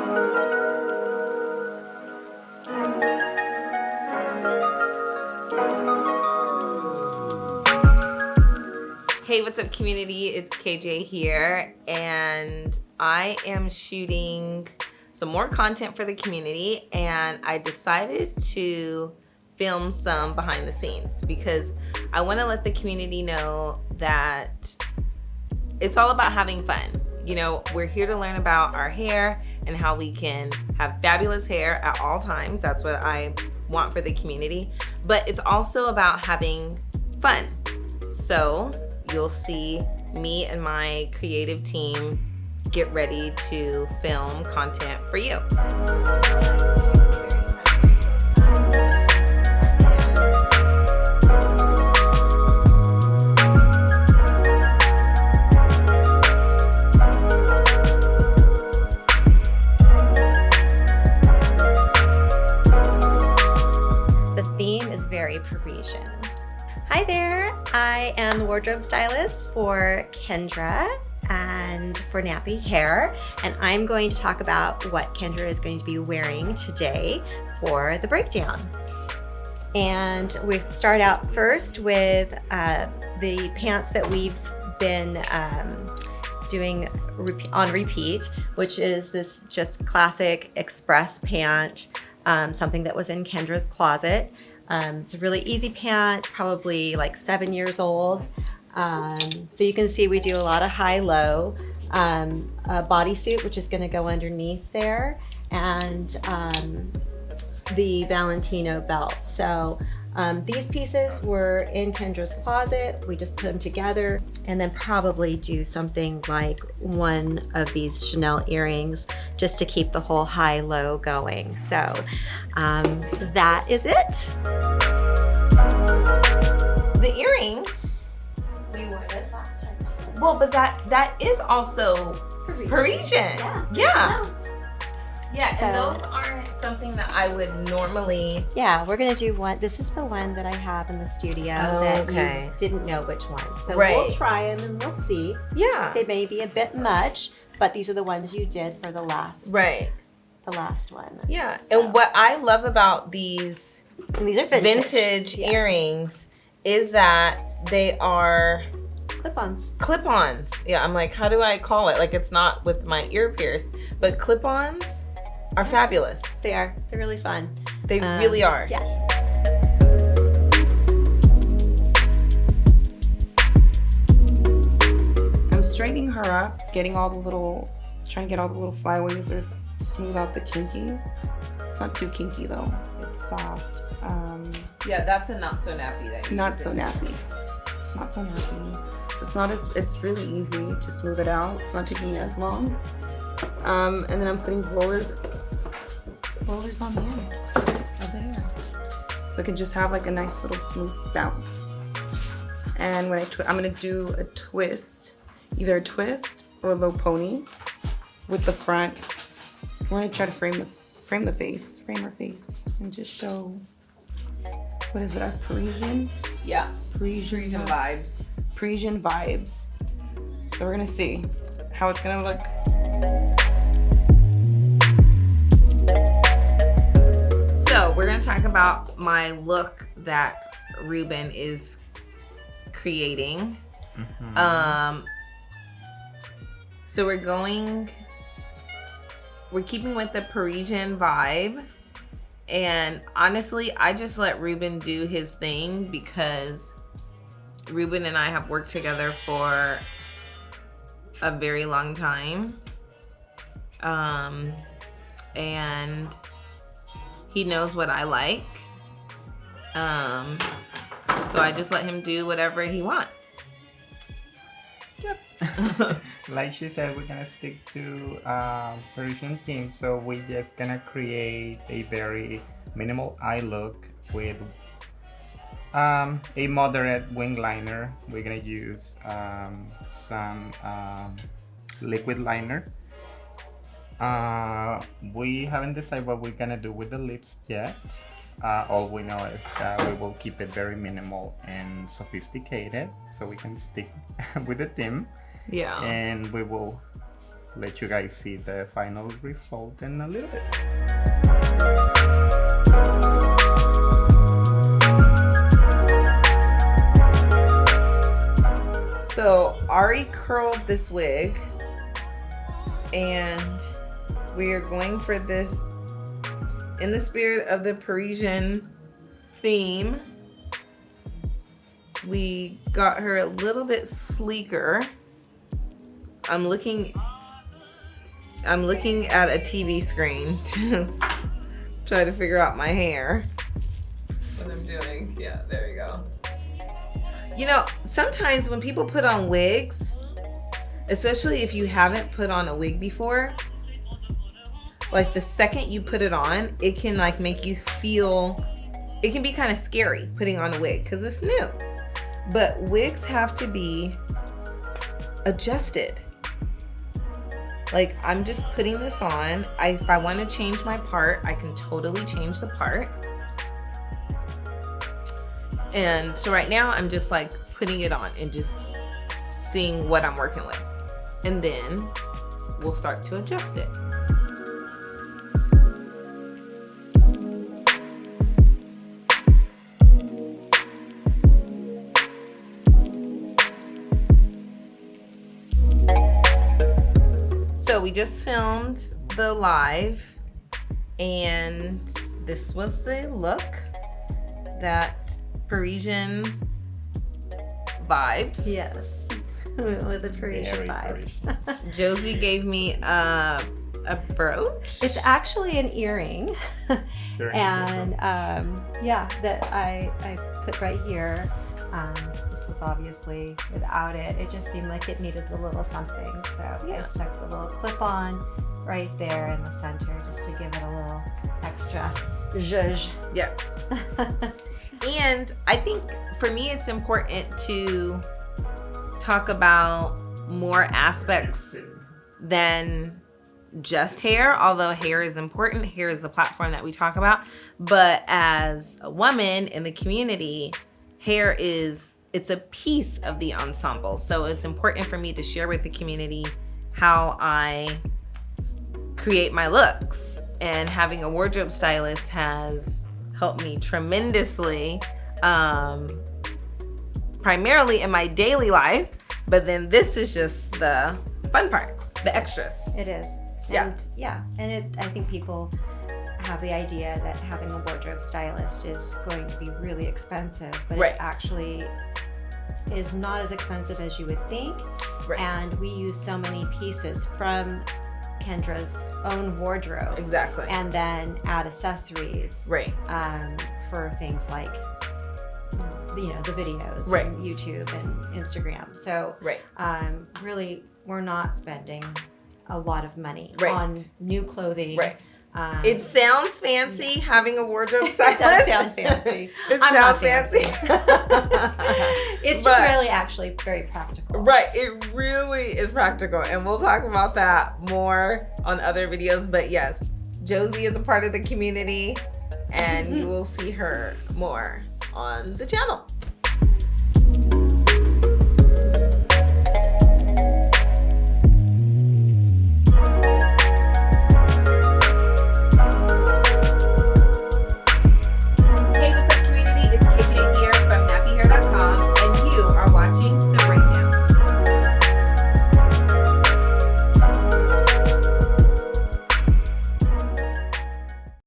Hey, what's up community? It's KJ here, and I am shooting some more content for the community, and I decided to film some behind the scenes because I want to let the community know that it's all about having fun. You know, we're here to learn about our hair and how we can have fabulous hair at all times. That's what I want for the community, but it's also about having fun. So you'll see me and my creative team get ready to film content for you. The theme is very Peruvian. Hi there, I am the wardrobe stylist for Kendra and for Knappy Hair, and I'm going to talk about what Kendra is going to be wearing today for the breakdown. And we start out first with the pants that we've been doing on repeat, which is this just classic express pant, something that was in Kendra's closet. It's a really easy pant, probably like 7 years old. So you can see we do a lot of high-low, a bodysuit, which is gonna go underneath there, and the Valentino belt. So these pieces were in Kendra's closet. We just put them together and then probably do something like one of these Chanel earrings just to keep the whole high-low going. So that is it. The earrings. We wore this last time too. Well, but that is also Parisian. Yeah. Yeah, So- and those aren't something that I would normally. Yeah, we're gonna do one. This is the one that I have in the studio Oh, that okay. you didn't know which one. So Right. we'll try them and we'll see. Yeah. They may be a bit much, but these are the ones you did for the last Right. one. Yeah. So- And what I love about these And these are vintage Yes. earrings is that they are Clip-ons. clip-ons. Yeah, I'm like, how do I call it? Like, it's not with my ear pierce, but clip-ons are fabulous. They are. They're really fun. They really are. Yeah. I'm straightening her up, trying to get all the little flyaways or smooth out the kinky. It's not too kinky though. It's soft. Yeah, that's a not so nappy that you Not use so it. nappy. It's not so nappy. It's really easy to smooth it out. It's not taking me as long. And then I'm putting rollers on the end of the hair. So it can just have like a nice little smooth bounce. And when I'm gonna do a twist, either a twist or a low pony with the front. We're gonna try to frame her face, and just show, what is it, a Parisian? Yeah. Parisian vibes. Parisian vibes. So we're gonna see how it's gonna look. So we're gonna talk about my look that Ruben is creating. So we're keeping with the Parisian vibe, and honestly, I just let Ruben do his thing because Ruben and I have worked together for a very long time, and he knows what I like, so I just let him do whatever he wants. Like she said, we're gonna stick to Parisian theme, so we're just gonna create a very minimal eye look with a moderate wing liner. We're gonna use some liquid liner. We haven't decided what we're gonna do with the lips yet. All we know is that we will keep it very minimal and sophisticated, so we can stick with the theme. Yeah. And we will let you guys see the final result in a little bit. So Ari curled this wig, and we are going for this in the spirit of the Parisian theme. We got her a little bit sleeker. I'm looking at a TV screen to try to figure out my hair. What I'm doing. Yeah, there you go. You know, sometimes when people put on wigs, especially if you haven't put on a wig before, like the second you put it on, it can like make you feel, it can be kind of scary putting on a wig because it's new. But wigs have to be adjusted. Like, I'm just putting this on. If I want to change my part, I can totally change the part. And so right now I'm just like putting it on and just seeing what I'm working with. And then we'll start to adjust it. So we just filmed the live, and this was the look, that Parisian vibes. Yes, with the Parisian Very vibe. Josie gave me a brooch. It's actually an earring, Very and yeah, that I put right here. This was obviously without it. It just seemed like it needed a little something, so Yeah. I stuck the little clip on right there in the center just to give it a little extra zhuzh. Yes. And I think for me it's important to talk about more aspects than just hair, although hair is important. Hair is the platform that we talk about. But as a woman in the community, hair it's a piece of the ensemble. So it's important for me to share with the community how I create my looks. And having a wardrobe stylist has helped me tremendously, primarily in my daily life. But then this is just the fun part, the extras. It is. Yeah. And yeah, and I think people have the idea that having a wardrobe stylist is going to be really expensive, but Right. it actually is not as expensive as you would think. Right. And we use so many pieces from Kendra's own wardrobe, Exactly. and then add accessories Right. for things like, you know, the videos, Right. and YouTube and Instagram. So Right. really, we're not spending a lot of money Right. on new clothing. Right. It sounds fancy having a wardrobe stylist. It does sound fancy. It I'm sounds not fancy. It's just But- really actually very practical. Right, it really is practical, and we'll talk about that more on other videos. But yes, Josie is a part of the community, and you will see her more on the channel.